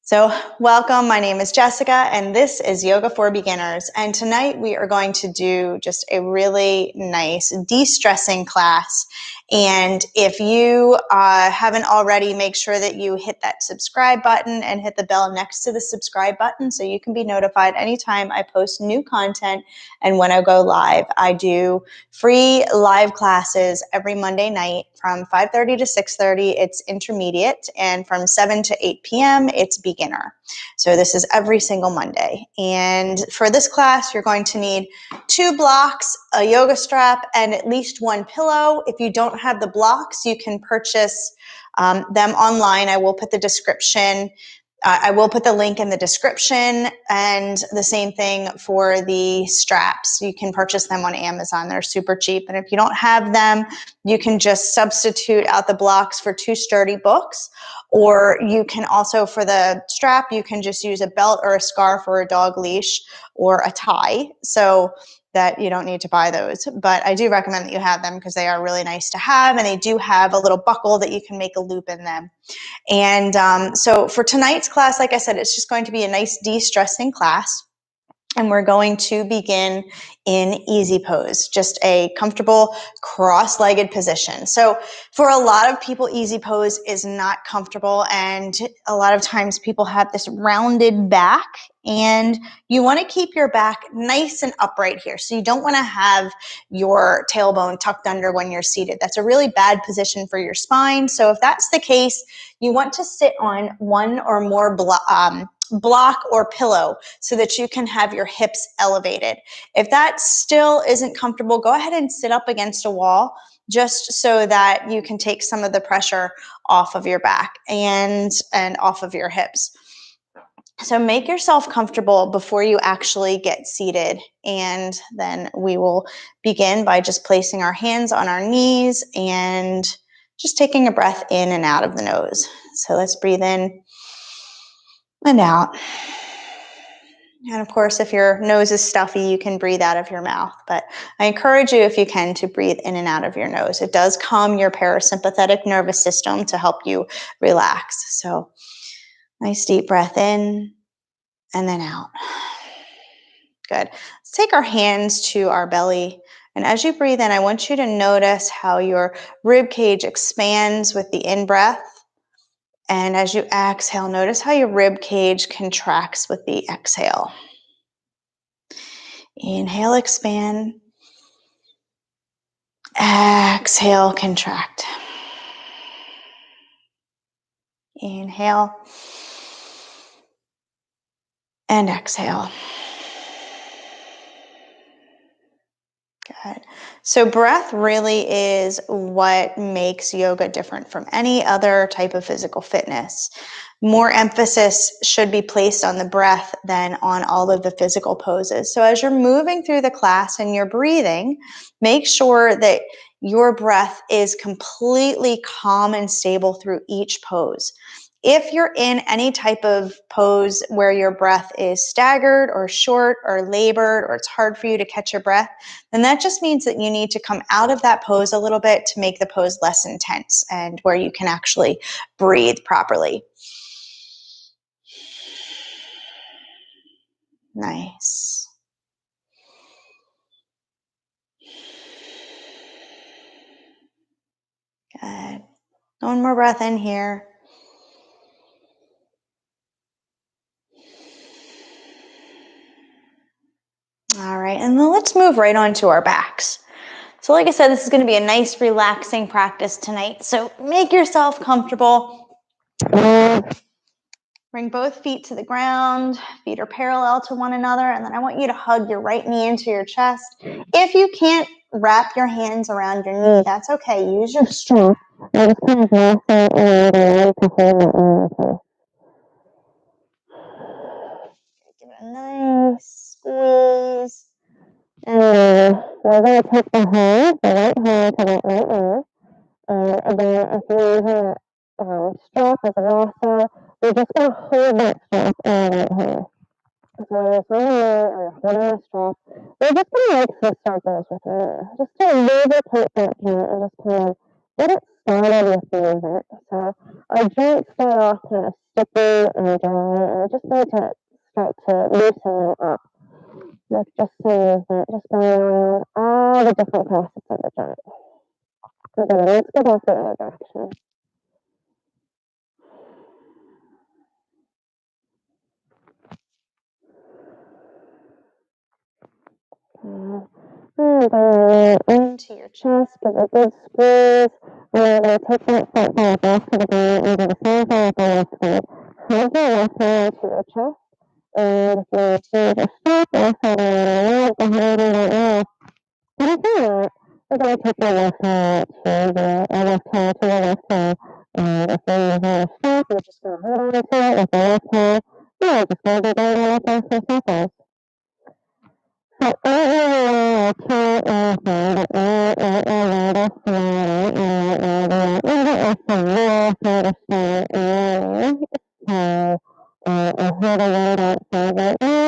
So welcome, my name is Jessica and this is Yoga for Beginners. And tonight we are going to do just a really nice de-stressing class. And if you haven't already, make sure that you hit that subscribe button and hit the bell next to the subscribe button so you can be notified anytime I post new content and when I go live. I do free live classes every Monday night from 5:30 to 6:30. It's intermediate, and from 7 to 8 p.m. it's beginner. So this is every single Monday. And for this class, you're going to need 2 blocks, a yoga strap, and at least 1 pillow. If you don't have the blocks, you can purchase them online. I will put the link in the description, and the same thing for the straps. You can purchase them on Amazon. They're super cheap. And if you don't have them, you can just substitute out the blocks for 2 sturdy books. Or you can also, for the strap, you can just use a belt or a scarf or a dog leash or a tie. So that you don't need to buy those. But I do recommend that you have them because they are really nice to have, and they do have a little buckle that you can make a loop in them. And so for tonight's class, like I said, it's just going to be a nice de-stressing class. And we're going to begin in easy pose, just a comfortable cross-legged position. So for a lot of people, easy pose is not comfortable. And a lot of times people have this rounded back, and you want to keep your back nice and upright here. So you don't want to have your tailbone tucked under when you're seated. That's a really bad position for your spine. So if that's the case, you want to sit on one or more block or pillow so that you can have your hips elevated. If that still isn't comfortable, go ahead and sit up against a wall just so that you can take some of the pressure off of your back and off of your hips. So make yourself comfortable before you actually get seated, and then we will begin by just placing our hands on our knees and just taking a breath in and out of the nose. So let's breathe in and out. And of course, if your nose is stuffy, you can breathe out of your mouth. But I encourage you, if you can, to breathe in and out of your nose. It does calm your parasympathetic nervous system to help you relax. So nice deep breath in and then out. Good. Let's take our hands to our belly. And as you breathe in, I want you to notice how your rib cage expands with the in-breath. And as you exhale, notice how your rib cage contracts with the exhale. Inhale, expand. Exhale, contract. Inhale and exhale. Good. So breath really is what makes yoga different from any other type of physical fitness. More emphasis should be placed on the breath than on all of the physical poses. So as you're moving through the class and you're breathing, make sure that your breath is completely calm and stable through each pose. If you're in any type of pose where your breath is staggered or short or labored, or it's hard for you to catch your breath, then that just means that you need to come out of that pose a little bit to make the pose less intense and where you can actually breathe properly. Nice. Good. One more breath in here. All right, and then let's move right on to our backs. So like I said, this is going to be a nice relaxing practice tonight. So make yourself comfortable. Bring both feet to the ground. Feet are parallel to one another. And then I want you to hug your right knee into your chest. If you can't wrap your hands around your knee, that's okay. Use your strength. Give it a nice squeeze. And we're going to take the right hand to that right knee. And then if you're using strap as a lasso, you're just going to hold that strap in the right hand. So when it's really low or holding the strap, you're just going to make some circles with your knee. Just to lubricate that joint and just kind of get it started with movement. So our joints start off kind of sticky and dry, and we just need to start to loosen them up. With just some movement, just going around all the different facets of the joint. Okay, let's go back the other direction. And bring it into your chest, give a good squeeze. We're going to take that front leg back to the ground and do the same thing with the left leg. Hold your left hand to your chest, and if you want to just stop, left hand right behind you right now. And if you want, we're going to take your left hand to the left hand to the left side. And if you want to stop, you're just going to hold on to it with the left hand. Yeah, just going to be going like this for seconds. So I can't find I heard a word outside right now.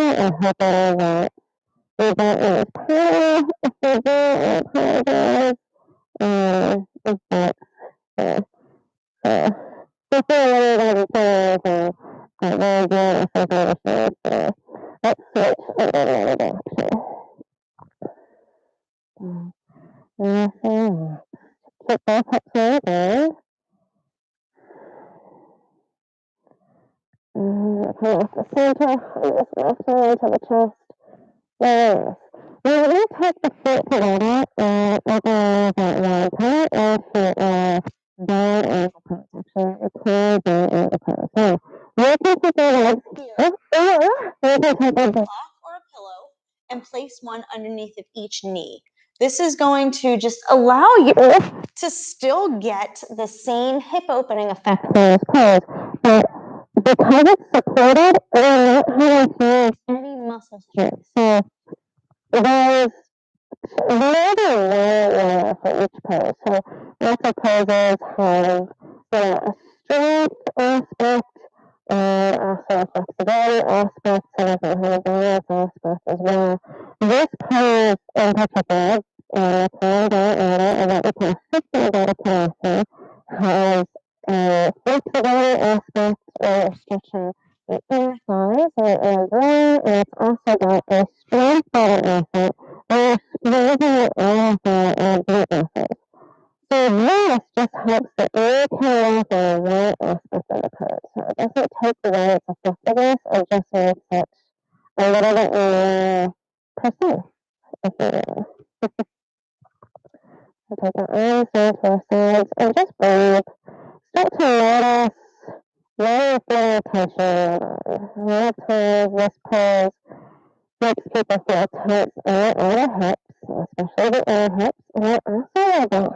I hope it is that we don't really care if we do. I apologize. But, before we're going to be playing with very good if I go to say let's switch a little bit actually. Keep both hips really good. Come off the center, this left side to the chest. Yes. Now we're going to take the foot together and we're going to line part into down ankle pose. Actually, it's called down ankle pose. So you can put your legs here, or you can take a block or a pillow and place one underneath of each knee. This is going to just allow you to still get the same hip opening effect from this pose, but because it's supported, we're not having to use any muscle strength. So there's more than one for each pose. So lots of poses have a strength aspect and also a flexibility aspect, so it has a balance aspect as well. This pose in particular, pulling down order, and what we call shifting body posture, has a flexibility aspect or stretching the inner thighs or inner groin, and it's also got a strength body aspect or squeezing all of the glute muscles. So this just helps the inner carry the right aspect of the pose. So it doesn't take away its effectiveness, it just makes it a little bit more precise, if you will. So take your arms down to the sides and just breathe. Start to notice where you feel your tension. A lot of times this pose makes people feel tense out on their hips, especially the inner hips, and also their back.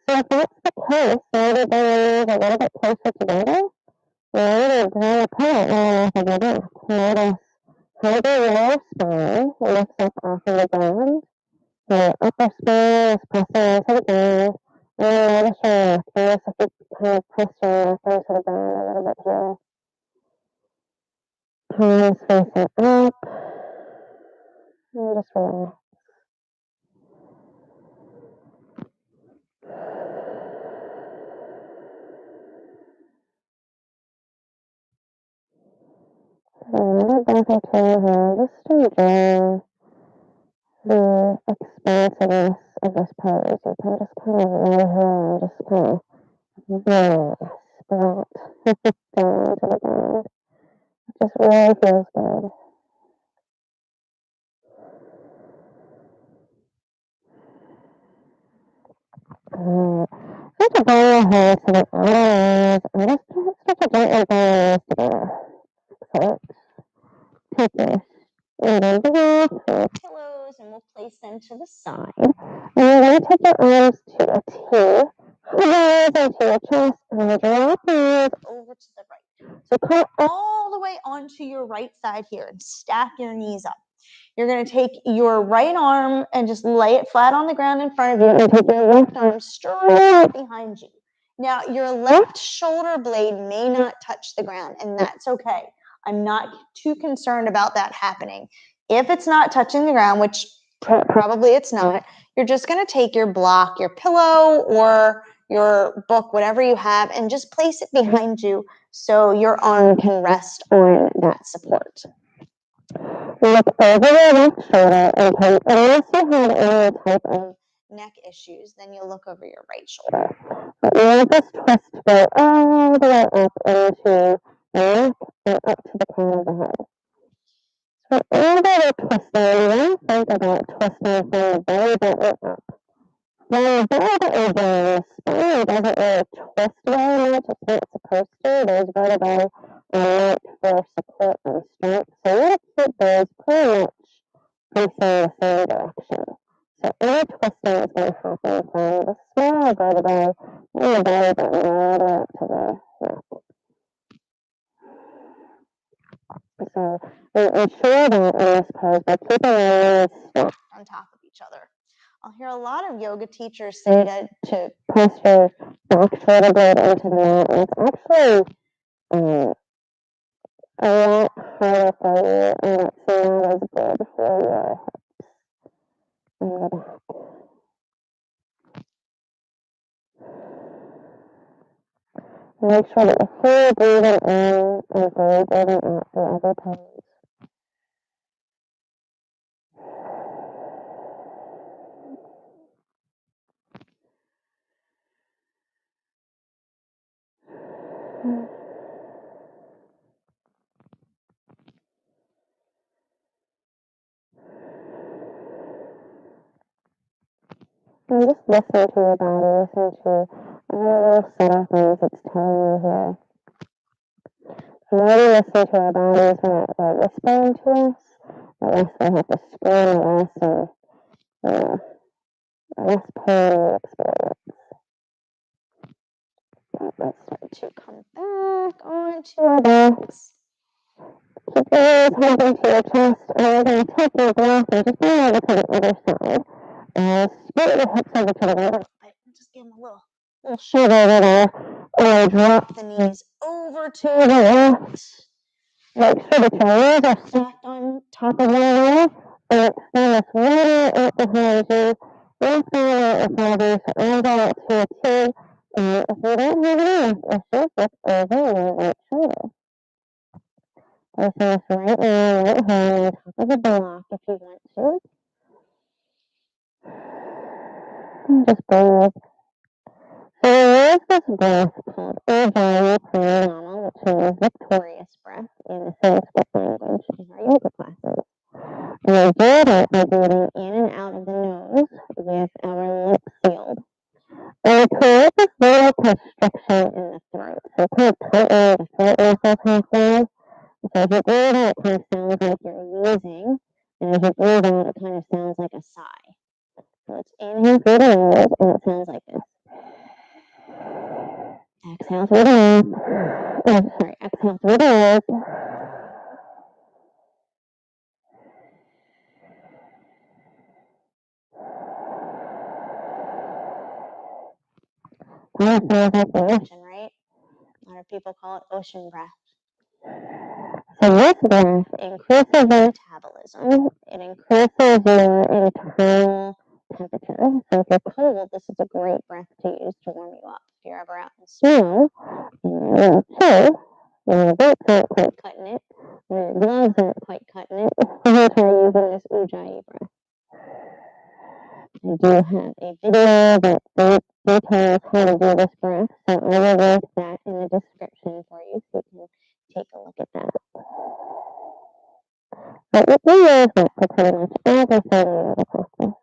So if that's the case, maybe bring your knees a little bit closer together. Maybe draw apart underneath of your back. Notice how the lower spine lifts up off of the ground. Your upper spine is pressing into the ground. And notice your neck. Notice if you kind of press your neck into the ground a little bit here. Palms facing up. And just relax. Another breath or two here, just to enjoy the expansiveness of this pose. You can just kind of lay here and just kind of sprout down to the ground. It just really feels good. Start to bring your head to the outer areas and just start to gently bring your ears together. So take this under the wall for pillows and we'll place them to the side. And you're going to take your arms to a T, hold into your chest, and drop your ears over to the right. So come all the way onto your right side here and stack your knees up. You're going to take your right arm and just lay it flat on the ground in front of you and take your left arm straight behind you. Now, your left shoulder blade may not touch the ground, and that's okay. I'm not too concerned about that happening. If it's not touching the ground, which probably it's not, you're just going to take your block, your pillow, or your book, whatever you have, and just place it behind you so your arm can rest on that support. Look over your left shoulder, okay? Unless you have any type of neck issues, then you'll look over your right shoulder. But you want this twist to go all the way up into the neck and up to the crown of the head. So whenever you're twisting, you want to think about twisting from the belly button up. Now, the belly button down, the spine doesn't really twist very much. It's not supposed to. Those vertebrae are meant for support and strength. So you want to keep those pretty much facing the same direction. So any twisting is going to happen from the small vertebrae and the belly button all the way up to the neck. So we ensure that in this pose by keeping our knees stacked on top of each other. I'll hear a lot of yoga teachers say to press your back shoulder blade into the mat, and it's actually a lot harder for you, and it's not as good for your hips and your back. Make sure that you're fully breathing in and fully breathing out through every pose. And just listen to your body, listen to all the little subtle things it's telling you here. The more we listen to our bodies when they're whispering to us, the less we have to scream, the less pain we experience. Let's start to come back onto our backs. Keep your ears moving to your chest, and we're going to take your breath and just move over to the other side. Scoot your hips over to the right. Just give them a little shove over there, or drop the knees over to the left. Make sure that your legs are stacked on top of one another, and extend this water out behind you. Lift the water out behind you, so elbow out to a T. And if you don't have any issues, look over your right shoulder. Place this right now, right hand on top of the block if you want to. And just breathe. So there is this breath called Ujjayi Pranayama, which means victorious breath in the Sanskrit language in our yoga classes. And we do that by breathing in and out of the nose with our lips sealed. And we create this little constriction in the throat. So kind of tighten the throat muscles halfway. So if you breathe in, it kind of sounds like you're wheezing. And as you breathe out, it kind of sounds like a sigh. So let's inhale through the nose, and it sounds like this. Exhale through the nose. Exhale through the nose. That sounds like the ocean, right? A lot of people call it ocean breath. So this breath increases your metabolism. It increases your internal temperature. So if you're cold, this is a great breath to use to warm you up. If you're ever out in the snow, and you're chill, when your boots aren't quite cutting it, when your gloves aren't quite cutting it, you try using this Ujjayi breath. I do have a video that details how to do this breath, so I will link that in the description for you so you can take a look at that. But we use that for pretty much everything in the practice.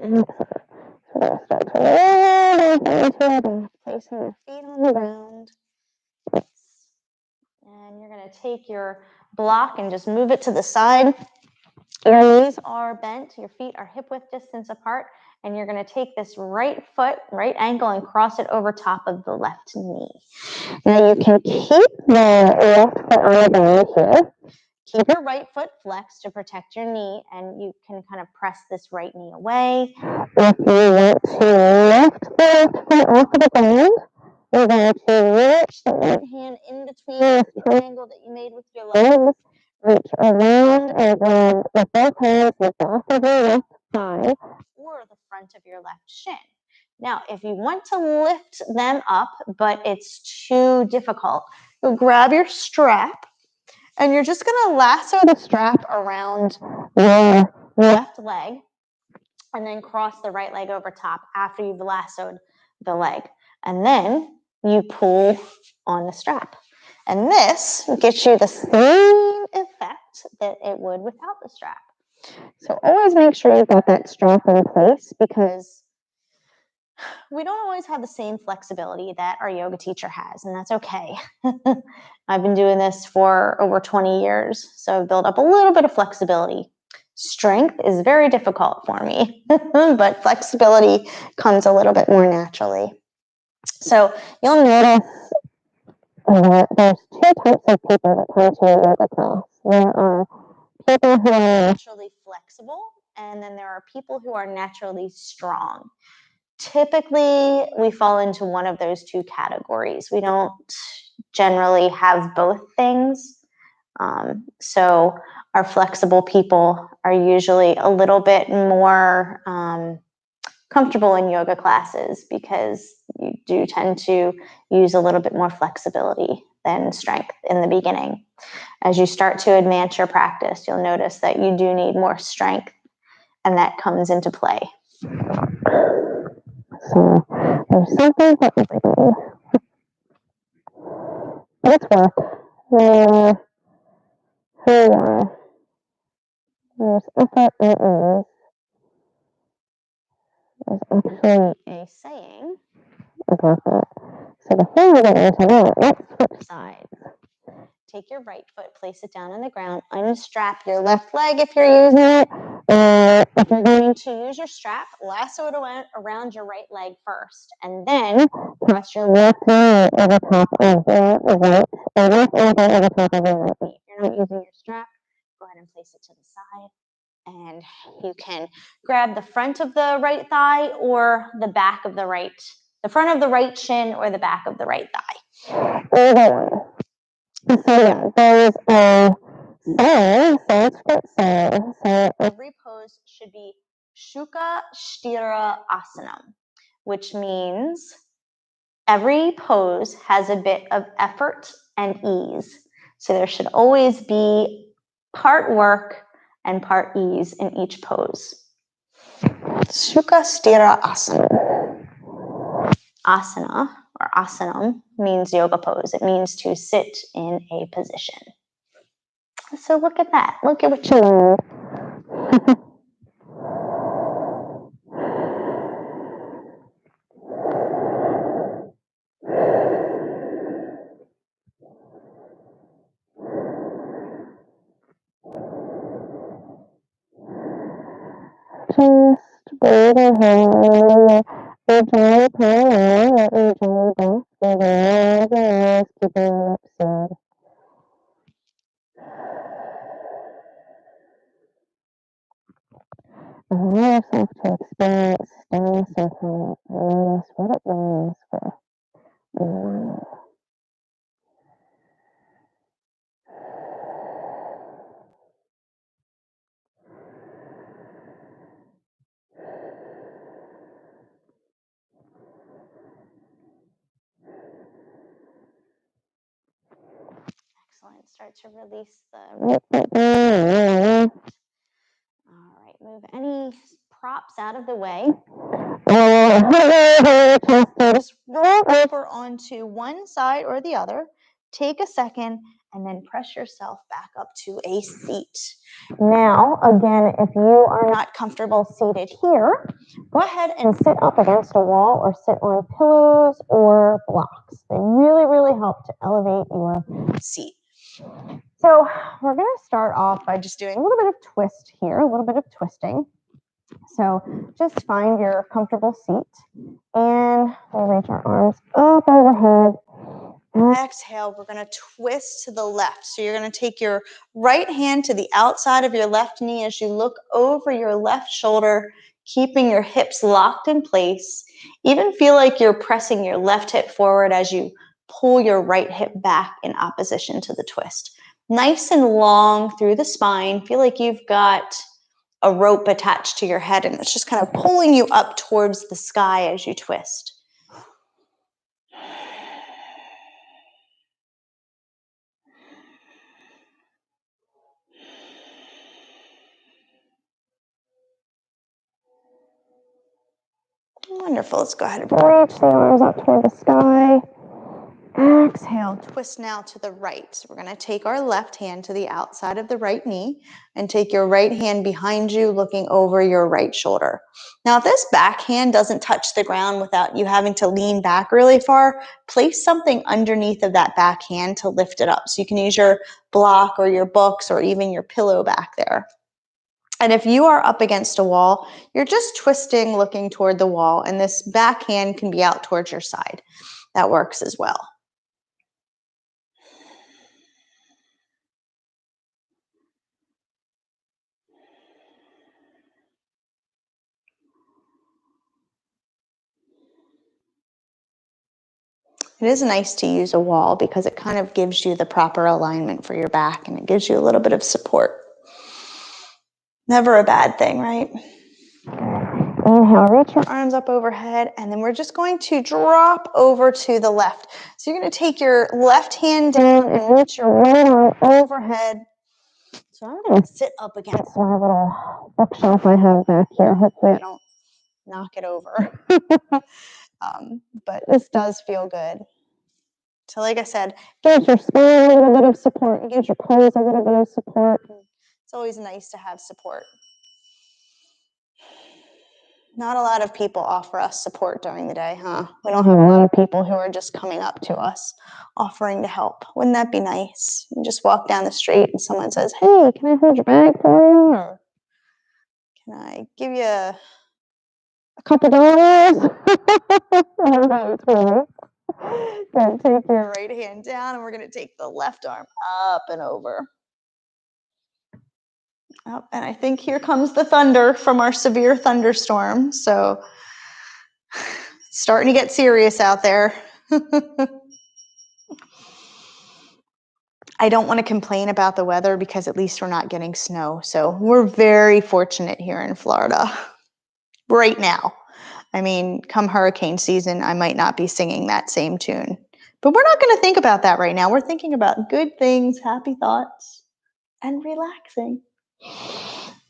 Excellent. So we're going to start to roll into our back, placing your feet on the ground. And you're going to take your block and just move it to the side. Your knees are bent, your feet are hip width distance apart, and you're going to take this right foot, right ankle, and cross it over top of the left knee. Now you can keep the left foot on the ground here. Keep your right foot flexed to protect your knee, and you can kind of press this right knee away. If you want to lift the left foot off of the ground, We're going to reach the right hand in between this triangle that you made with your legs. Reach around and grab with both hands the back of your left thigh or the front of your left shin. Now, if you want to lift them up, but it's too difficult, you'll grab your strap and you're just going to lasso the strap around your left leg and then cross the right leg over top after you've lassoed the leg. And then you pull on the strap. And this gets you the same effect that it would without the strap. So always make sure you've got that strap in place because we don't always have the same flexibility that our yoga teacher has, and that's okay. I've been doing this for over 20 years, so I've built up a little bit of flexibility. Strength is very difficult for me, but flexibility comes a little bit more naturally. So you'll notice there's two types of people that come to a yoga class. There are people who are naturally flexible, and then there are people who are naturally strong. Typically, we fall into one of those two categories. We don't generally have both things. So our flexible people are usually a little bit more comfortable in yoga classes because you do tend to use a little bit more flexibility than strength in the beginning. As you start to advance your practice, you'll notice that you do need more strength, and that comes into play. So there's something for everybody. Let's work. Here we are. There's effort and ease. There's actually a saying about that. So before we get into that, let's switch sides. Take your right foot, place it down on the ground, unstrap your left leg if you're using it. If you're going to use your strap, lasso it around your right leg first, and then press your left knee over top of your right, or left ankle over top of your right knee. If you're not using your strap, go ahead and place it to the side. And you can grab the front of the right thigh or the back of the front of the right shin or the back of the right thigh. Either one. So yeah, there's a saying, Sanskrit saying, so every pose should be Shuka Sthira Asanam, which means every pose has a bit of effort and ease. So there should always be part work and part ease in each pose. Shuka Sthira Asana. Asana or asanam means yoga pose. It means to sit in a position. So look at that. Look at what you learned. Just breathe ahead. Enjoy parallel. Let me join back. Breathe around the eyes. Keep your lips sealed. Allow yourself to experience stillness and quiet. Notice what it means for you. Excellent. Start to release the all right, move any props out of the way. Just roll over onto one side or the other. Take a second and then press yourself back up to a seat. Now, again, if you are not comfortable seated here, go ahead and sit up against a wall or sit on pillows or blocks. They really, really help to elevate your seat. So we're going to start off by just doing a little bit of twist here, a little bit of twisting. So just find your comfortable seat and we'll reach our arms up overhead. And exhale, we're going to twist to the left. So you're going to take your right hand to the outside of your left knee as you look over your left shoulder. keeping your hips locked in place. Even feel like you're pressing your left hip forward as you pull your right hip back in opposition to the twist. Nice and long through the spine. Feel like you've got a rope attached to your head and it's just kind of pulling you up towards the sky as you twist. Wonderful. Let's go ahead and reach the arms up toward the sky. Exhale, twist now to the right. So we're going to take our left hand to the outside of the right knee and take your right hand behind you, looking over your right shoulder. Now, if this back hand doesn't touch the ground without you having to lean back really far, place something underneath of that back hand to lift it up. So you can use your block or your books or even your pillow back there. And if you are up against a wall, you're just twisting, looking toward the wall, and this back hand can be out towards your side. That works as well. It is nice to use a wall because it kind of gives you the proper alignment for your back and it gives you a little bit of support. Never a bad thing, right? Inhale, reach your arms up overhead, and then we're just going to drop over to the left. So you're going to take your left hand down and reach your right arm overhead. So I'm going to sit up against my little bookshelf I have back here. Hopefully I don't knock it over. But this does feel good. So like I said, gives your spine a little bit of support. It gives your toes a little bit of support. It's always nice to have support. Not a lot of people offer us support during the day, huh? We don't have a lot of people who are just coming up to us offering to help. Wouldn't that be nice? You just walk down the street and someone says, hey, can I hold your bag for you? Or can I give you a couple dollars? Going to take your right hand down and we're going to take the left arm up and over. Oh, and I think here comes the thunder from our severe thunderstorm. So starting to get serious out there. I don't want to complain about the weather because at least we're not getting snow. So we're very fortunate here in Florida right now. I mean, come hurricane season, I might not be singing that same tune. But we're not going to think about that right now. We're thinking about good things, happy thoughts, and relaxing.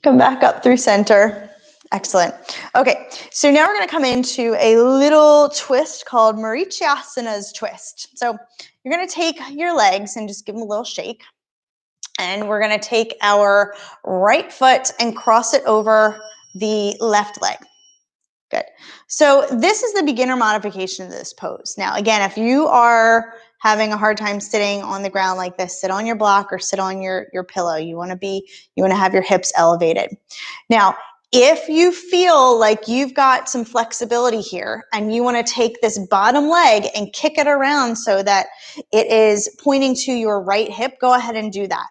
Come back up through center. Excellent. Okay, so now we're going to come into a little twist called Marichasana's twist. So you're going to take your legs and just give them a little shake. And we're going to take our right foot and cross it over the left leg. Good. So this is the beginner modification of this pose. Now, again, if you are having a hard time sitting on the ground like this, sit on your block or sit on your pillow. You want to have your hips elevated. Now, if you feel like you've got some flexibility here and you want to take this bottom leg and kick it around so that it is pointing to your right hip, go ahead and do that.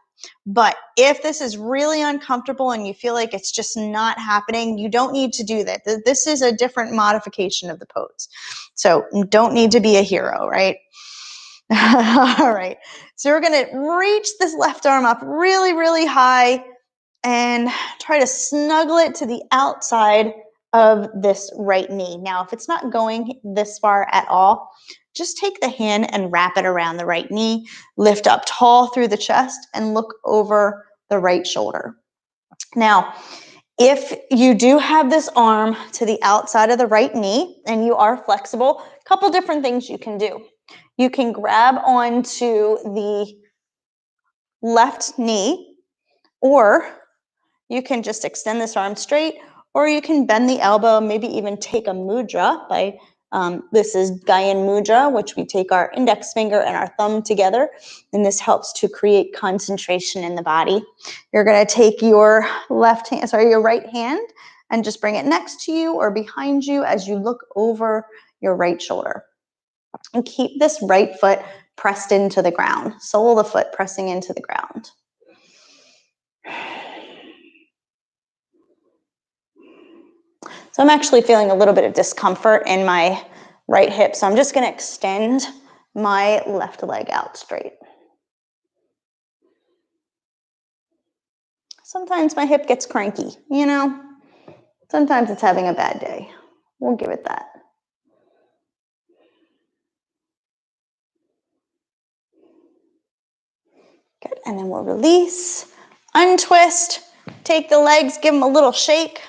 But if this is really uncomfortable and you feel like it's just not happening, you don't need to do that. This is a different modification of the pose. So you don't need to be a hero, right? All right. So we're going to reach this left arm up really, really high and try to snuggle it to the outside of this right knee. Now, if it's not going this far at all, just take the hand and wrap it around the right knee, lift up tall through the chest, and look over the right shoulder. Now, if you do have this arm to the outside of the right knee and you are flexible, a couple different things you can do. You can grab onto the left knee, or you can just extend this arm straight, or you can bend the elbow, maybe even take a mudra by this is Gyan Mudra, which we take our index finger and our thumb together, and this helps to create concentration in the body. You're going to take your your right hand and just bring it next to you or behind you as you look over your right shoulder. And keep this right foot pressed into the ground, sole of the foot pressing into the ground. So I'm actually feeling a little bit of discomfort in my right hip. So I'm just going to extend my left leg out straight. Sometimes my hip gets cranky, you know? Sometimes it's having a bad day. We'll give it that. Good, and then we'll release, untwist, take the legs, give them a little shake,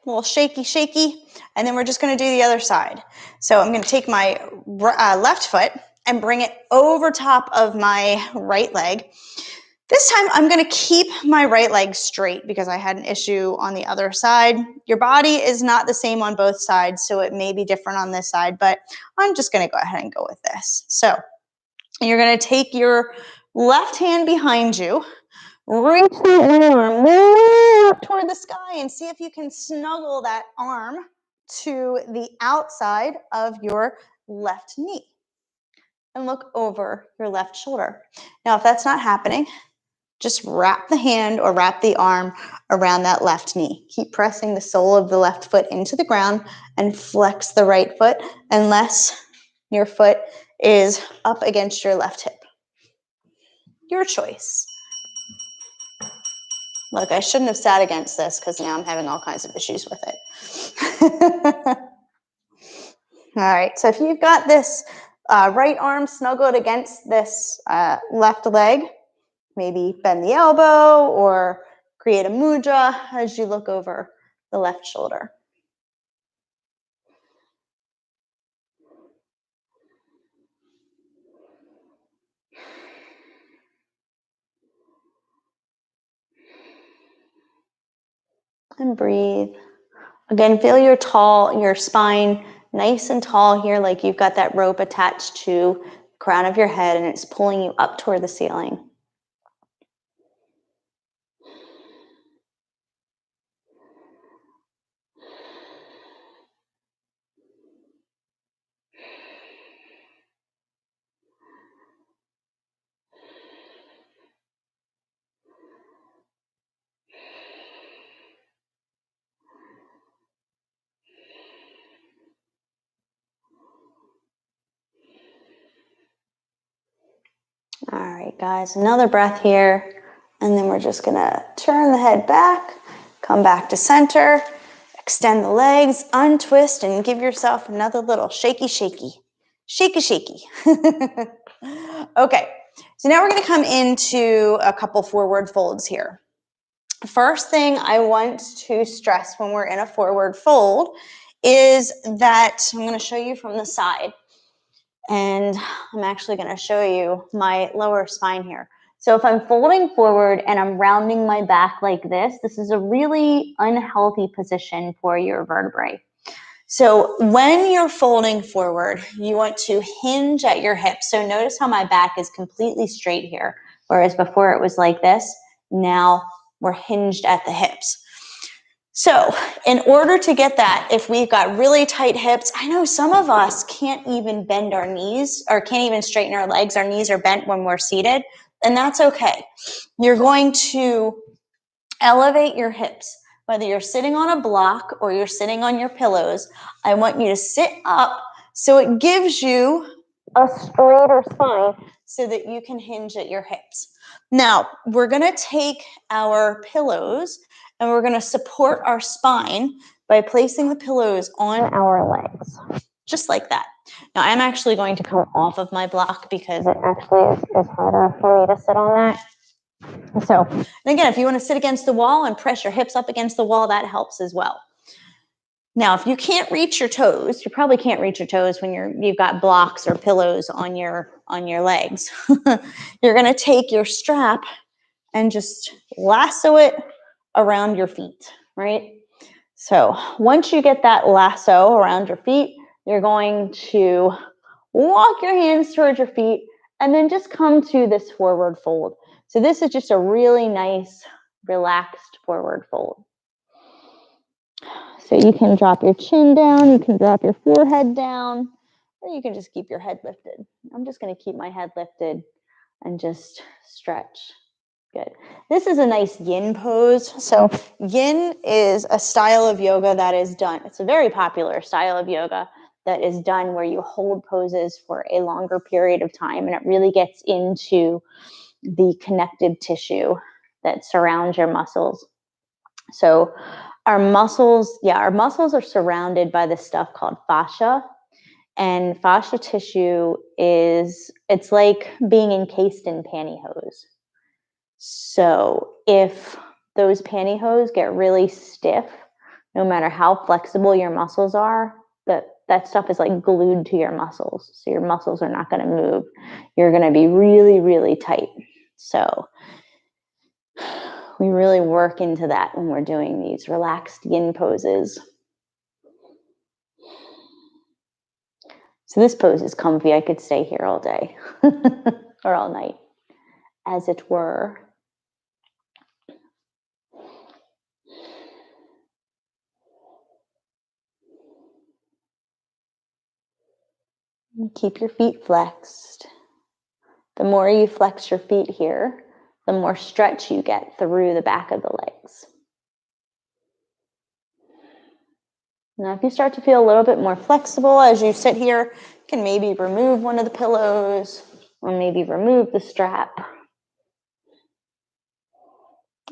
a little shaky, shaky, and then we're just gonna do the other side. So I'm gonna take my left foot and bring it over top of my right leg. This time I'm gonna keep my right leg straight because I had an issue on the other side. Your body is not the same on both sides, so it may be different on this side, but I'm just gonna go ahead and go with this. So you're gonna take your left hand behind you, reach that arm way up toward the sky and see if you can snuggle that arm to the outside of your left knee and look over your left shoulder. Now, if that's not happening, just wrap the hand or wrap the arm around that left knee. Keep pressing the sole of the left foot into the ground and flex the right foot unless your foot is up against your left hip. Your choice. Look, I shouldn't have sat against this because now I'm having all kinds of issues with it. All right, so if you've got this right arm snuggled against this left leg, maybe bend the elbow or create a mudra as you look over the left shoulder. And breathe. Again, feel your spine nice and tall here, like you've got that rope attached to the crown of your head and it's pulling you up toward the ceiling. All right, guys, another breath here. And then we're just gonna turn the head back, come back to center, extend the legs, untwist, and give yourself another little shaky, shaky. Shaky, shaky. Okay, so now we're gonna come into a couple forward folds here. First thing I want to stress when we're in a forward fold is that I'm gonna show you from the side. And I'm actually going to show you my lower spine here. So if I'm folding forward and I'm rounding my back like this is a really unhealthy position for your vertebrae. So when you're folding forward, you want to hinge at your hips. So notice how my back is completely straight here, whereas before it was like this. Now we're hinged at the hips. So in order to get that, if we've got really tight hips, I know some of us can't even bend our knees or can't even straighten our legs. Our knees are bent when we're seated, and that's okay. You're going to elevate your hips. Whether you're sitting on a block or you're sitting on your pillows, I want you to sit up so it gives you a straighter spine so that you can hinge at your hips. Now, we're going to take our pillows and we're going to support our spine by placing the pillows on our legs, just like that. Now, I'm actually going to come off of my block because it actually is harder for me to sit on that. So, and again, if you want to sit against the wall and press your hips up against the wall, that helps as well. Now, if you can't reach your toes, you probably can't reach your toes when you've got blocks or pillows on your legs. You're going to take your strap and just lasso it around your feet, right? So once you get that lasso around your feet, you're going to walk your hands towards your feet and then just come to this forward fold. So this is just a really nice, relaxed forward fold. So you can drop your chin down, you can drop your forehead down, or you can just keep your head lifted. I'm just going to keep my head lifted and just stretch. Good. This is a nice yin pose. So yin is a style of yoga that is done. It's a very popular style of yoga that is done where you hold poses for a longer period of time, and it really gets into the connective tissue that surrounds your muscles. So our muscles are surrounded by this stuff called fascia. And fascia tissue it's like being encased in pantyhose. So if those pantyhose get really stiff, no matter how flexible your muscles are, that stuff is like glued to your muscles. So your muscles are not going to move. You're going to be really, really tight. So we really work into that when we're doing these relaxed yin poses. So this pose is comfy. I could stay here all day or all night, as it were. Keep your feet flexed. The more you flex your feet here, the more stretch you get through the back of the legs. Now, if you start to feel a little bit more flexible as you sit here, you can maybe remove one of the pillows or maybe remove the strap.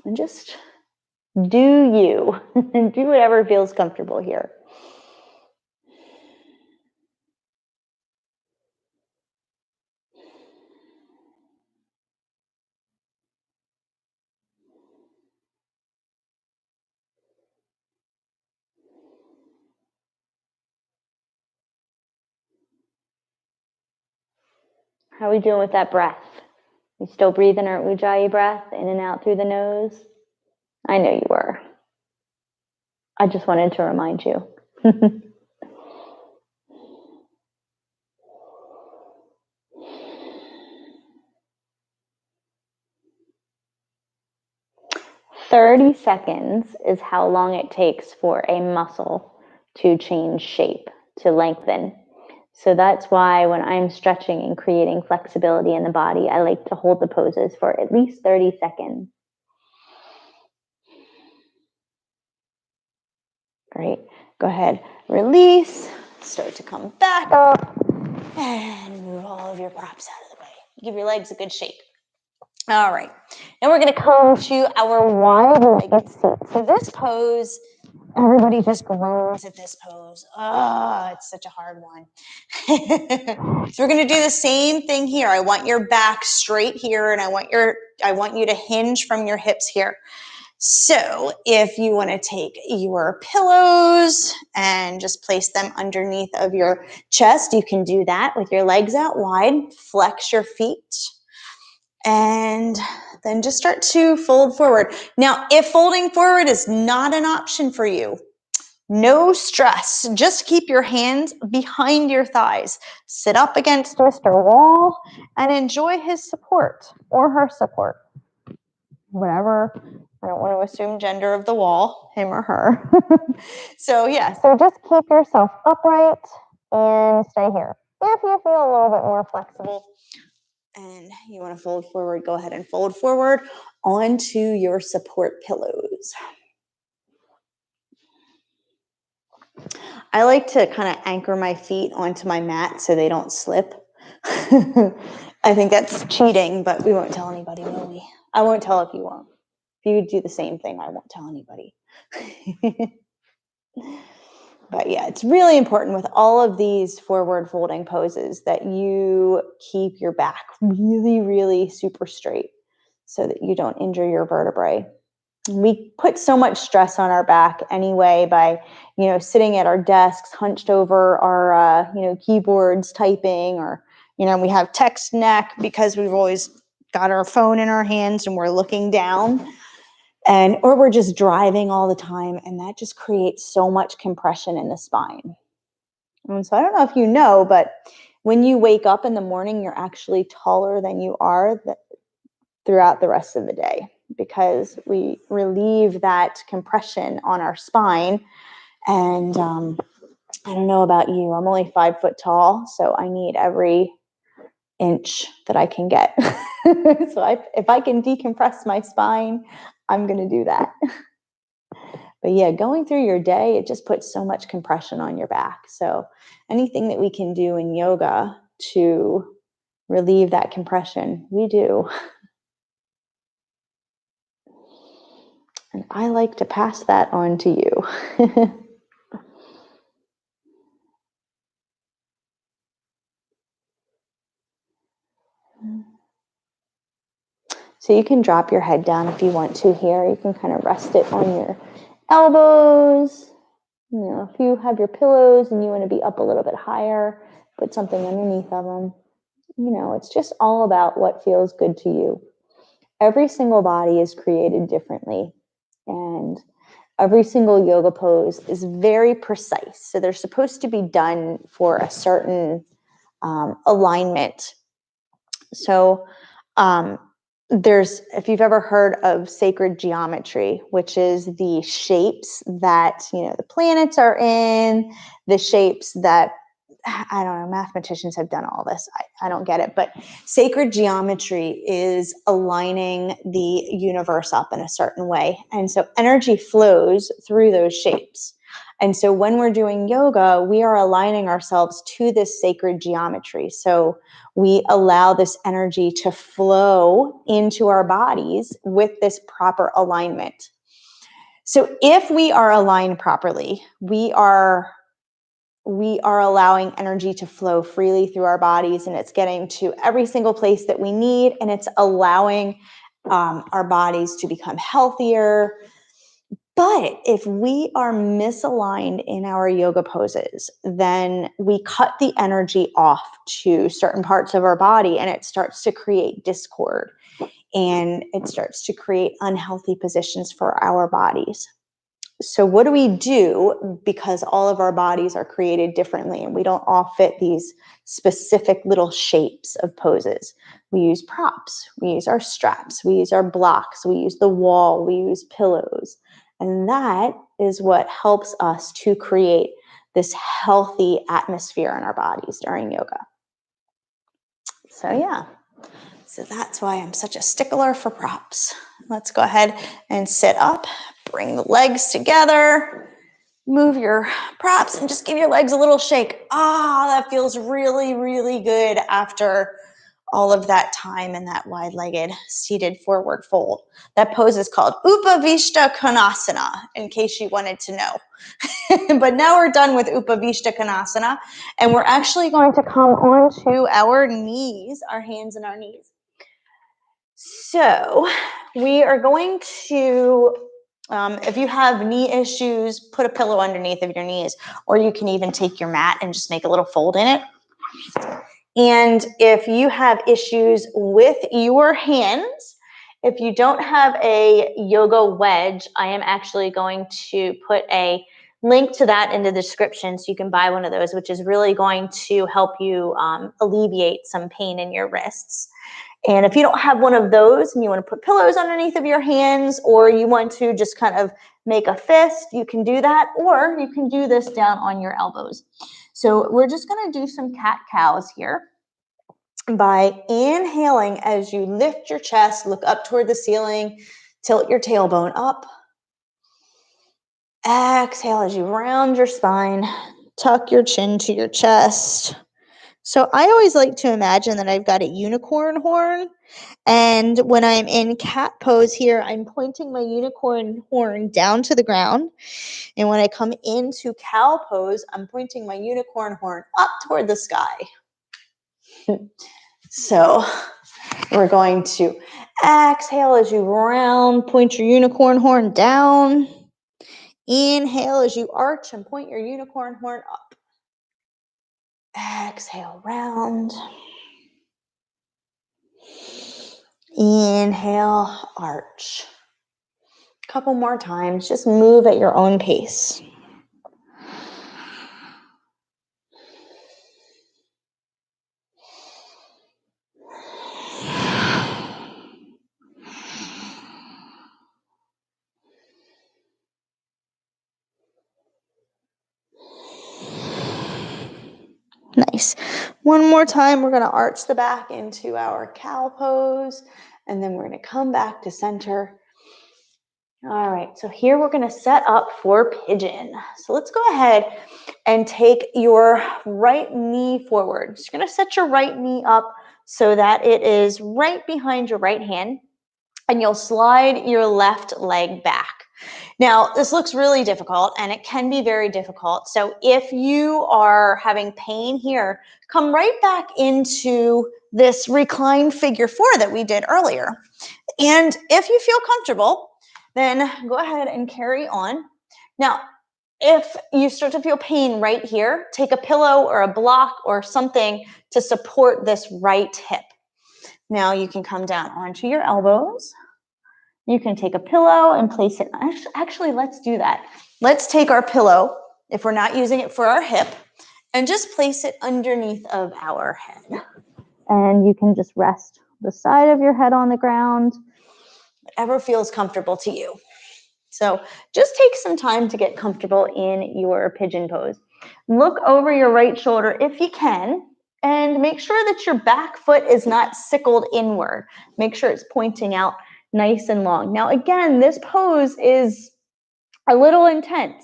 And just do you, and do whatever feels comfortable here. How are we doing with that breath? You still breathing our Ujjayi breath in and out through the nose? I know you were. I just wanted to remind you. 30 seconds is how long it takes for a muscle to change shape, to lengthen. So that's why when I'm stretching and creating flexibility in the body, I like to hold the poses for at least 30 seconds. Great. Go ahead. Release. Start to come back up. And move all of your props out of the way. Give your legs a good shake. All right. Now we're going to come to our wide-legged seat. So this pose, everybody just groans at this pose. Oh, it's such a hard one. So we're going to do the same thing here. I want your back straight here, and I want you to hinge from your hips here. So if you want to take your pillows and just place them underneath of your chest, you can do that with your legs out wide. Flex your feet. And then just start to fold forward. Now, if folding forward is not an option for you, no stress. Just keep your hands behind your thighs. Sit up against Mr. Wall and enjoy his support or her support. Whatever. I don't want to assume gender of the wall, him or her. So just keep yourself upright and stay here. If you feel a little bit more flexible and you want to fold forward, go ahead and fold forward onto your support pillows. I like to kind of anchor my feet onto my mat so they don't slip. I think that's cheating, but we won't tell anybody, will we? I won't tell if you won't. If you do the same thing, I won't tell anybody. But yeah, it's really important with all of these forward folding poses that you keep your back really, really super straight so that you don't injure your vertebrae. We put so much stress on our back anyway by, sitting at our desks, hunched over our, keyboards, typing, or, we have text neck because we've always got our phone in our hands and we're looking down. Or we're just driving all the time, and that just creates so much compression in the spine. And so I don't know if you know, but when you wake up in the morning, you're actually taller than you are throughout the rest of the day because we relieve that compression on our spine. And I don't know about you, I'm only 5 foot tall, so I need every inch that I can get. So if I can decompress my spine, I'm going to do that. But yeah, going through your day, it just puts so much compression on your back. So anything that we can do in yoga to relieve that compression, we do. And I like to pass that on to you. So you can drop your head down if you want to here. You can kind of rest it on your elbows. You know, if you have your pillows and you want to be up a little bit higher, put something underneath of them. You know, it's just all about what feels good to you. Every single body is created differently, and every single yoga pose is very precise. So they're supposed to be done for a certain alignment. So if you've ever heard of sacred geometry, which is the shapes that, you know, the planets are in, the shapes that, I don't know, mathematicians have done all this. I don't get it. But sacred geometry is aligning the universe up in a certain way. And so energy flows through those shapes. And so when we're doing yoga, we are aligning ourselves to this sacred geometry. So we allow this energy to flow into our bodies with this proper alignment. So if we are aligned properly, we are allowing energy to flow freely through our bodies, and it's getting to every single place that we need, and it's allowing our bodies to become healthier. But if we are misaligned in our yoga poses, then we cut the energy off to certain parts of our body, and it starts to create discord, and it starts to create unhealthy positions for our bodies. So what do we do? Because all of our bodies are created differently and we don't all fit these specific little shapes of poses. We use props, we use our straps, we use our blocks, we use the wall, we use pillows. And that is what helps us to create this healthy atmosphere in our bodies during yoga. So yeah. So that's why I'm such a stickler for props. Let's go ahead and sit up, bring the legs together, move your props, and just give your legs a little shake. That feels really, really good after all of that time in that wide-legged seated forward fold. That pose is called Upavishta Konasana, in case you wanted to know. But now we're done with Upavishta Konasana, and we're actually going to come onto our knees, our hands and our knees. So we are going to, if you have knee issues, put a pillow underneath of your knees, or you can even take your mat and just make a little fold in it. And if you have issues with your hands, if you don't have a yoga wedge, I am actually going to put a link to that in the description so you can buy one of those, which is really going to help you alleviate some pain in your wrists. And if you don't have one of those and you want to put pillows underneath of your hands, or you want to just kind of make a fist, you can do that, or you can do this down on your elbows. So we're just going to do some cat-cows here by inhaling as you lift your chest, look up toward the ceiling, tilt your tailbone up. Exhale as you round your spine, tuck your chin to your chest. So I always like to imagine that I've got a unicorn horn. And when I'm in cat pose here, I'm pointing my unicorn horn down to the ground. And when I come into cow pose, I'm pointing my unicorn horn up toward the sky. So we're going to exhale as you round, point your unicorn horn down. Inhale as you arch and point your unicorn horn up. Exhale, round. Inhale, arch. A couple more times. Just move at your own pace. Nice. One more time, we're gonna arch the back into our cow pose, and then we're gonna come back to center. All right, so here we're gonna set up for pigeon. So let's go ahead and take your right knee forward. So you're gonna set your right knee up so that it is right behind your right hand, and you'll slide your left leg back. Now, this looks really difficult, and it can be very difficult. So if you are having pain here, come right back into this reclined figure 4 that we did earlier. And if you feel comfortable, then go ahead and carry on. Now, if you start to feel pain right here, take a pillow or a block or something to support this right hip. Now you can come down onto your elbows. You can take a pillow and place it. Actually, let's do that. Let's take our pillow, if we're not using it for our hip, and just place it underneath of our head. And you can just rest the side of your head on the ground, whatever feels comfortable to you. So just take some time to get comfortable in your pigeon pose. Look over your right shoulder if you can, and make sure that your back foot is not sickled inward. Make sure it's pointing out nice and long. Now, again, this pose is a little intense,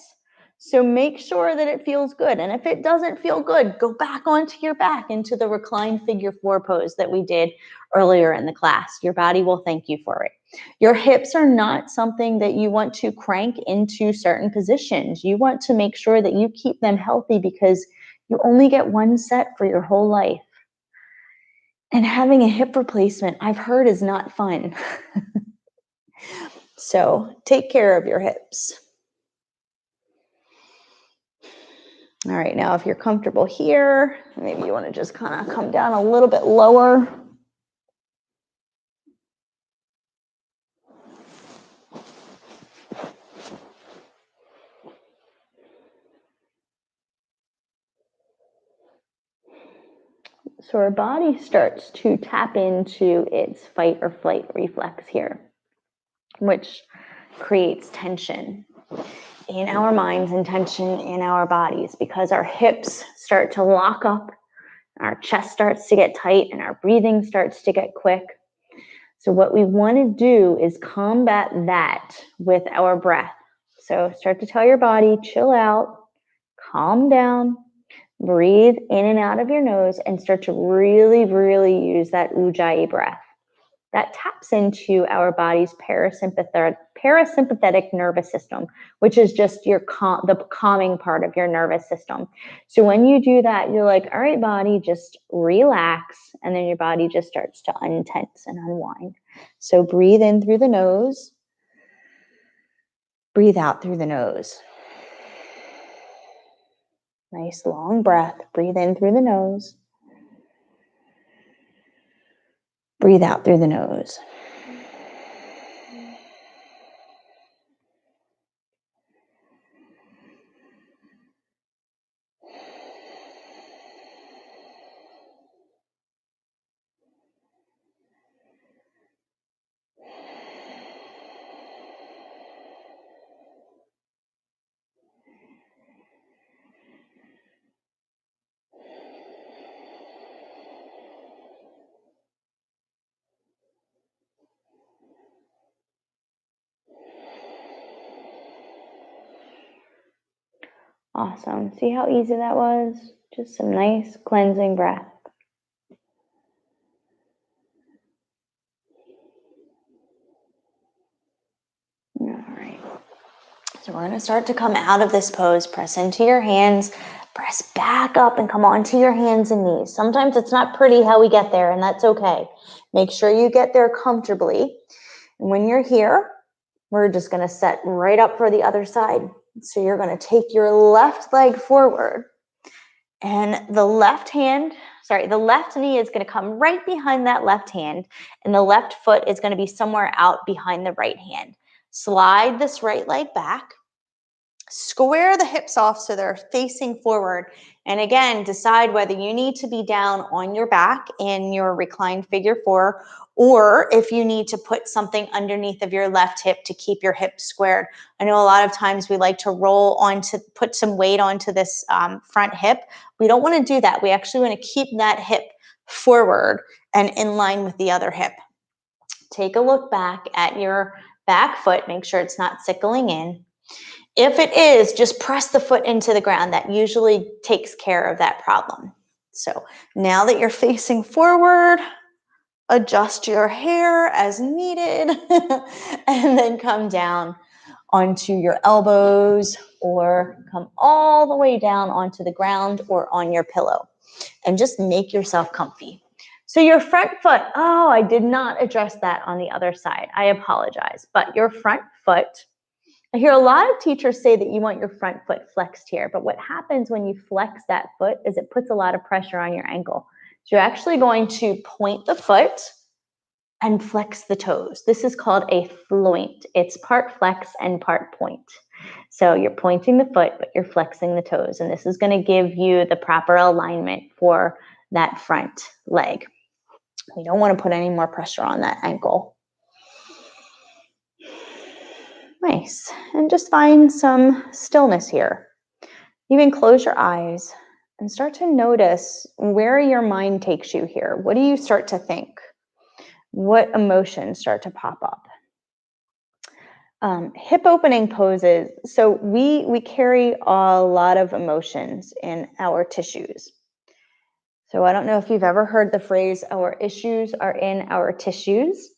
so make sure that it feels good. And if it doesn't feel good, go back onto your back into the reclined figure 4 pose that we did earlier in the class. Your body will thank you for it. Your hips are not something that you want to crank into certain positions. You want to make sure that you keep them healthy because you only get one set for your whole life. And having a hip replacement, I've heard, is not fun. So take care of your hips. All right, now if you're comfortable here, maybe you want to just kind of come down a little bit lower. So our body starts to tap into its fight or flight reflex here, which creates tension in our minds and tension in our bodies because our hips start to lock up, our chest starts to get tight, and our breathing starts to get quick. So what we want to do is combat that with our breath. So start to tell your body, chill out, calm down, breathe in and out of your nose, and start to really, really use that ujjayi breath. That taps into our body's parasympathetic nervous system, which is just the calming part of your nervous system. So when you do that, you're like, all right, body, just relax. And then your body just starts to untense and unwind. So breathe in through the nose. Breathe out through the nose. Nice long breath. Breathe in through the nose. Breathe out through the nose. Awesome. See how easy that was? Just some nice cleansing breath. All right. So we're going to start to come out of this pose. Press into your hands. Press back up and come onto your hands and knees. Sometimes it's not pretty how we get there, and that's okay. Make sure you get there comfortably. And when you're here, we're just going to set right up for the other side. So you're going to take your left leg forward, and the left knee is going to come right behind that left hand, and the left foot is going to be somewhere out behind the right hand. Slide this right leg back. Square the hips off so they're facing forward. And again, decide whether you need to be down on your back in your reclined figure 4, or if you need to put something underneath of your left hip to keep your hip squared. I know a lot of times we like to put some weight onto this front hip. We don't want to do that. We actually want to keep that hip forward and in line with the other hip. Take a look back at your back foot. Make sure it's not sickling in. If it is, just press the foot into the ground. That usually takes care of that problem. So now that you're facing forward, adjust your hair as needed, and then come down onto your elbows or come all the way down onto the ground or on your pillow, and just make yourself comfy. So your front foot, oh, I did not address that on the other side. I apologize, but your front foot, I hear a lot of teachers say that you want your front foot flexed here, but what happens when you flex that foot is it puts a lot of pressure on your ankle. So you're actually going to point the foot and flex the toes. This is called a floint. It's part flex and part point. So you're pointing the foot, but you're flexing the toes. And this is going to give you the proper alignment for that front leg. We don't want to put any more pressure on that ankle. Nice. And just find some stillness here. Even close your eyes and start to notice where your mind takes you here. What do you start to think? What emotions start to pop up? Hip opening poses. So we carry a lot of emotions in our tissues. So I don't know if you've ever heard the phrase, our issues are in our tissues.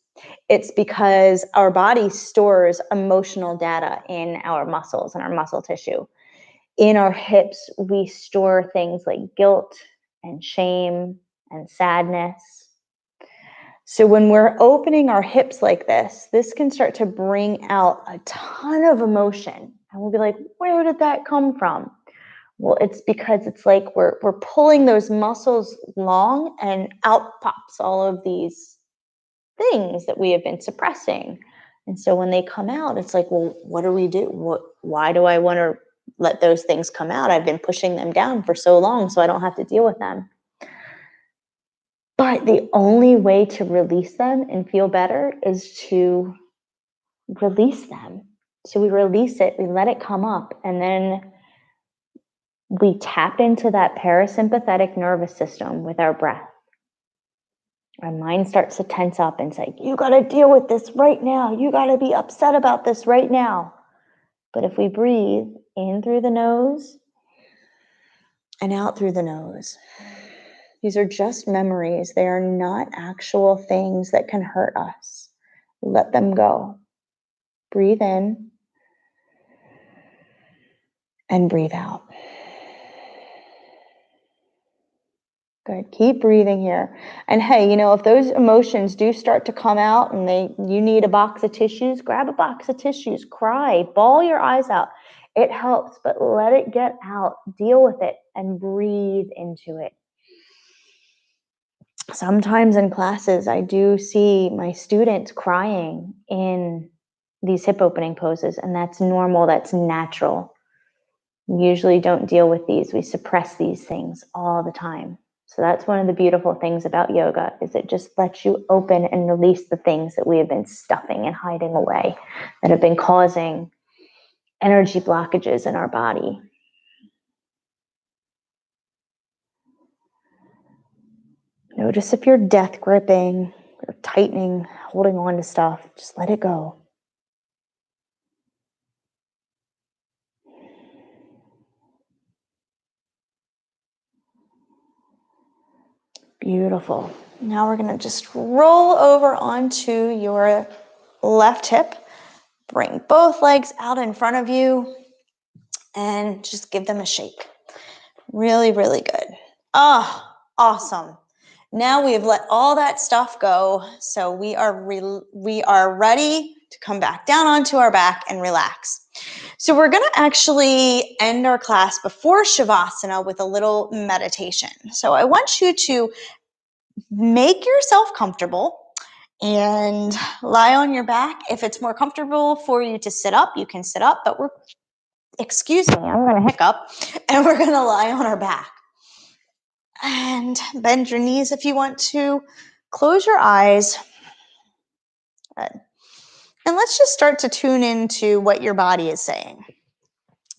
It's because our body stores emotional data in our muscles and our muscle tissue. In our hips, we store things like guilt and shame and sadness. So when we're opening our hips like this can start to bring out a ton of emotion. And we'll be like, where did that come from? Well, it's because it's like we're pulling those muscles long, and out pops all of these things that we have been suppressing. And so when they come out, it's like, well, what do we do? Why do I want to let those things come out? I've been pushing them down for so long, so I don't have to deal with them. But the only way to release them and feel better is to release them. So we release it, we let it come up, and then we tap into that parasympathetic nervous system with our breath. Our mind starts to tense up and say, you got to deal with this right now. You got to be upset about this right now. But if we breathe in through the nose and out through the nose, these are just memories. They are not actual things that can hurt us. Let them go. Breathe in and breathe out. Good. Keep breathing here. And hey, if those emotions do start to come out and you need a box of tissues, grab a box of tissues, cry, bawl your eyes out. It helps, but let it get out. Deal with it and breathe into it. Sometimes in classes, I do see my students crying in these hip opening poses, and that's normal. That's natural. We usually don't deal with these. We suppress these things all the time. So that's one of the beautiful things about yoga, is it just lets you open and release the things that we have been stuffing and hiding away, that have been causing energy blockages in our body. Notice if you're death gripping or tightening, holding on to stuff, just let it go. Beautiful. Now we're going to just roll over onto your left hip. Bring both legs out in front of you and just give them a shake. Really, really good. Ah, awesome. Now we have let all that stuff go, so we are ready to come back down onto our back and relax. So we're going to actually end our class before Shavasana with a little meditation. So I want you to make yourself comfortable and lie on your back. If it's more comfortable for you to sit up, you can sit up, but excuse me, I'm going to hiccup, and we're going to lie on our back. And bend your knees if you want to. Close your eyes Good. And let's just start to tune into what your body is saying.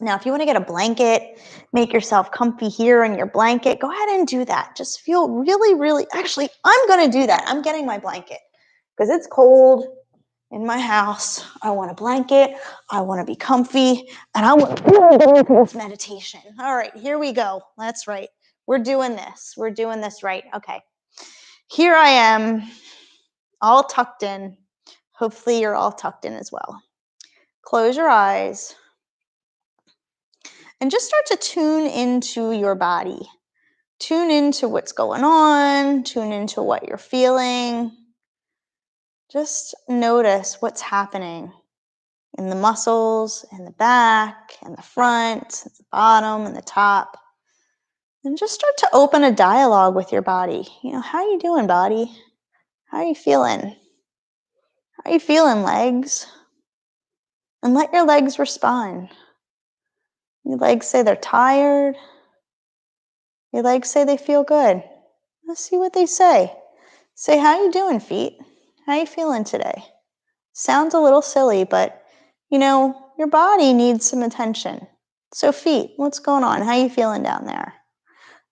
Now, if you want to get a blanket, make yourself comfy here in your blanket, go ahead and do that. Just feel really, really, actually, I'm going to do that. I'm getting my blanket because it's cold in my house. I want a blanket. I want to be comfy, and I want to go into this meditation. All right, here we go. That's right. We're doing this. We're doing this right. Okay. Here I am, all tucked in. Hopefully, you're all tucked in as well. Close your eyes and just start to tune into your body. Tune into what's going on. Tune into what you're feeling. Just notice what's happening in the muscles, in the back, in the front, at the bottom, and the top. And just start to open a dialogue with your body. How are you doing, body? How are you feeling? How are you feeling, legs? And let your legs respond. Your legs say they're tired. Your legs say they feel good. Let's see what they say. Say, how you doing, feet? How you feeling today? Sounds a little silly, but your body needs some attention. So feet, what's going on? How you feeling down there?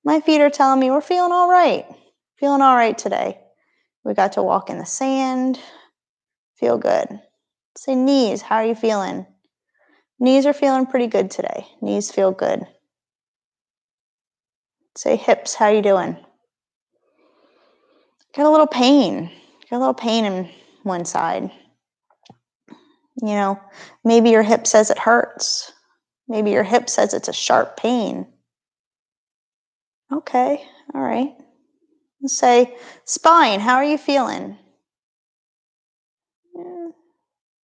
My feet are telling me we're feeling all right. Feeling all right today. We got to walk in the sand. Feel good. Say knees, how are you feeling? Knees are feeling pretty good today. Knees feel good. Say hips, how you doing? Got a little pain. Got a little pain in one side. Maybe your hip says it hurts. Maybe your hip says it's a sharp pain. Okay, all right. Say, spine, how are you feeling?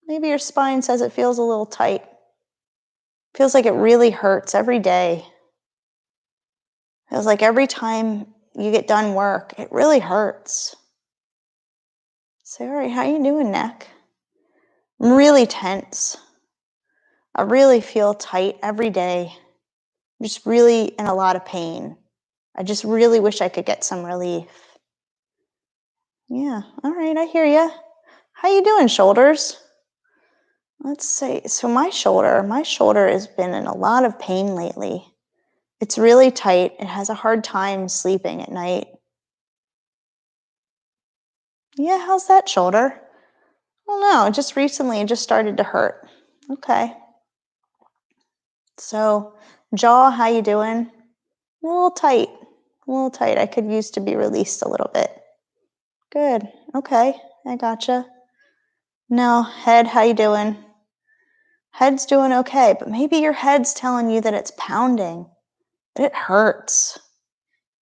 Maybe your spine says it feels a little tight. Feels like it really hurts every day. Feels like every time you get done work, it really hurts. Say, all right, how you doing, neck? I'm really tense. I really feel tight every day. I'm just really in a lot of pain. I just really wish I could get some relief. Yeah, all right, I hear you. How you doing, shoulders? Let's see. So my shoulder has been in a lot of pain lately. It's really tight. It has a hard time sleeping at night. Yeah, how's that shoulder? Well, no, just recently it just started to hurt. Okay. So jaw, how you doing? A little tight. A little tight. I could use to be released a little bit. Good. Okay, I gotcha. Now, head, how you doing? Head's doing okay, but maybe your head's telling you that it's pounding, that it hurts.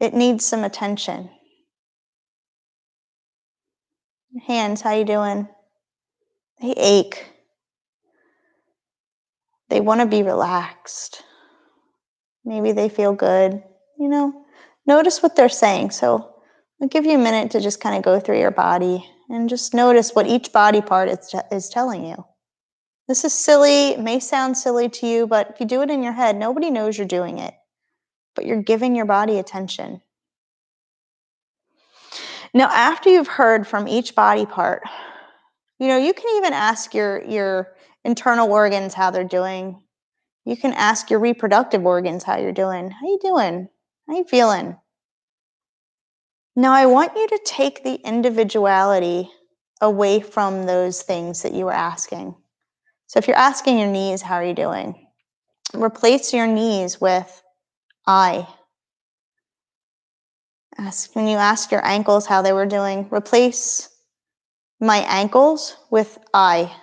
It needs some attention. Hands, how you doing? They ache. They want to be relaxed. Maybe they feel good. Notice what they're saying. So I'll give you a minute to just kind of go through your body and just notice what each body part is telling you. This is silly. It may sound silly to you, but if you do it in your head, nobody knows you're doing it. But you're giving your body attention. Now, after you've heard from each body part, you can even ask your internal organs how they're doing. You can ask your reproductive organs how you're doing. How you doing? How you feeling? Now, I want you to take the individuality away from those things that you were asking. So if you're asking your knees, how are you doing? Replace your knees with I. When you ask your ankles how they were doing, replace my ankles with I.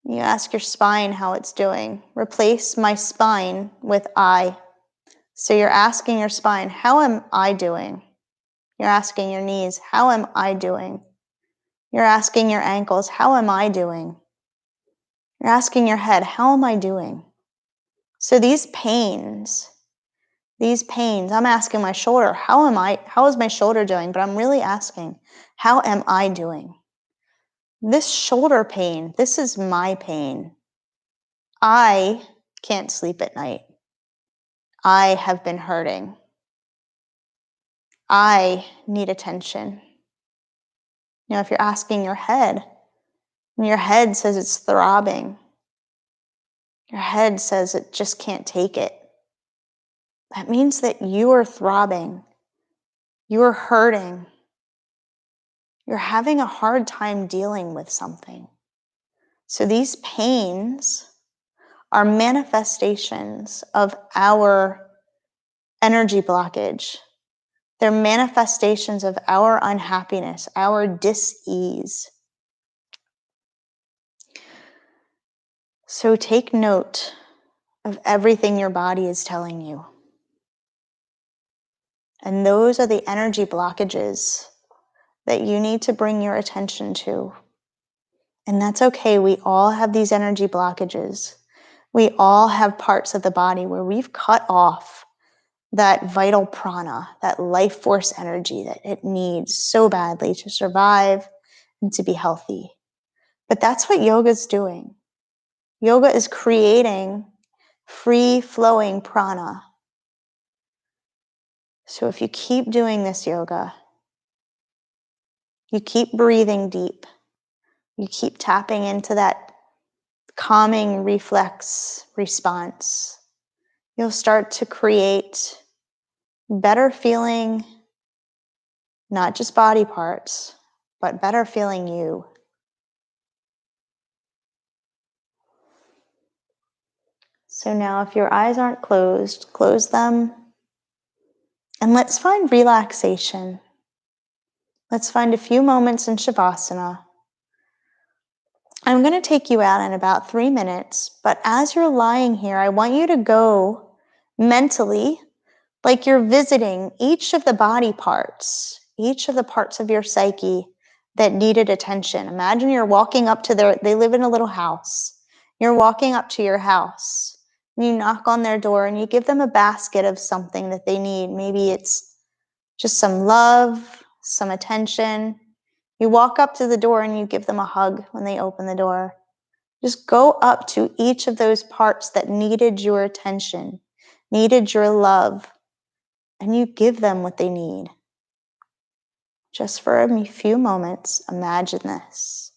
You ask your spine how it's doing. Replace my spine with I. So you're asking your spine, how am I doing? You're asking your knees, how am I doing? You're asking your ankles, how am I doing? You're asking your head, how am I doing? So these pains, I'm asking my shoulder, how is my shoulder doing? But I'm really asking, how am I doing? This shoulder pain, this is my pain. I can't sleep at night. I have been hurting. I need attention. If you're asking your head, and your head says it's throbbing, your head says it just can't take it, that means that you are throbbing, you are hurting, you're having a hard time dealing with something. So these pains are manifestations of our energy blockage. They're manifestations of our unhappiness, our dis-ease. So take note of everything your body is telling you. And those are the energy blockages that you need to bring your attention to. And that's okay. We all have these energy blockages. We all have parts of the body where we've cut off that vital prana, that life force energy that it needs so badly to survive and to be healthy. But that's what yoga is doing. Yoga is creating free-flowing prana. So if you keep doing this yoga, you keep breathing deep, you keep tapping into that calming reflex response, you'll start to create better feeling, not just body parts, but better feeling you. So now if your eyes aren't closed, close them. And let's find relaxation. Let's find a few moments in Shavasana. I'm going to take you out in about 3 minutes, but as you're lying here, I want you to go mentally like you're visiting each of the body parts, each of the parts of your psyche that needed attention. Imagine you're walking up to they live in a little house. You're walking up to your house. You knock on their door and you give them a basket of something that they need. Maybe it's just some love, some attention. You walk up to the door and you give them a hug when they open the door. Just go up to each of those parts that needed your attention, needed your love, and you give them what they need. Just for a few moments, imagine this.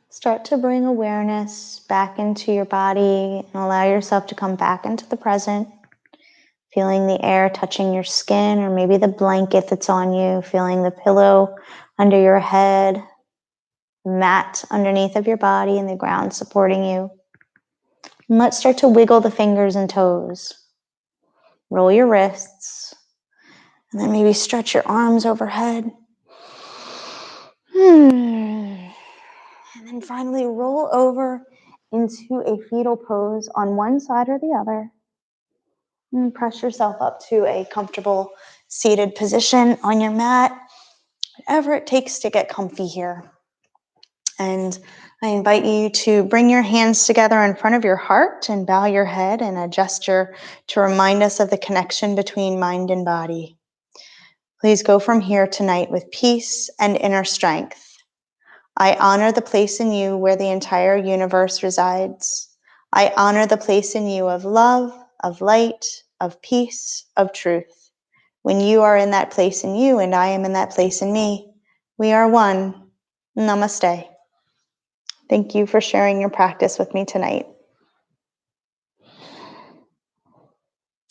Start to bring awareness back into your body and allow yourself to come back into the present. Feeling the air touching your skin, or maybe the blanket that's on you, feeling the pillow under your head, the mat underneath of your body, and the ground supporting you. And let's start to wiggle the fingers and toes. Roll your wrists, and then maybe stretch your arms overhead. And then finally roll over into a fetal pose on one side or the other. And press yourself up to a comfortable seated position on your mat, whatever it takes to get comfy here. And I invite you to bring your hands together in front of your heart and bow your head in a gesture to remind us of the connection between mind and body. Please go from here tonight with peace and inner strength. I honor the place in you where the entire universe resides. I honor the place in you of love, of light, of peace, of truth. When you are in that place in you and I am in that place in me, we are one. Namaste. Thank you for sharing your practice with me tonight.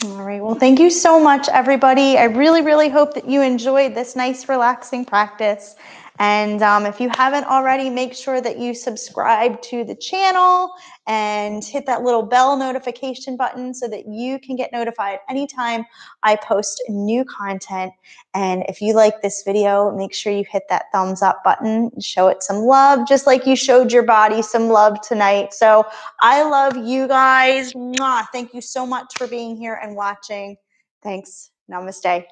All right. Well, thank you so much, everybody. I really, really hope that you enjoyed this nice, relaxing practice. And if you haven't already, make sure that you subscribe to the channel and hit that little bell notification button so that you can get notified anytime I post new content. And if you like this video, make sure you hit that thumbs up button and show it some love, just like you showed your body some love tonight. So I love you guys. Mwah. Thank you so much for being here and watching. Thanks. Namaste.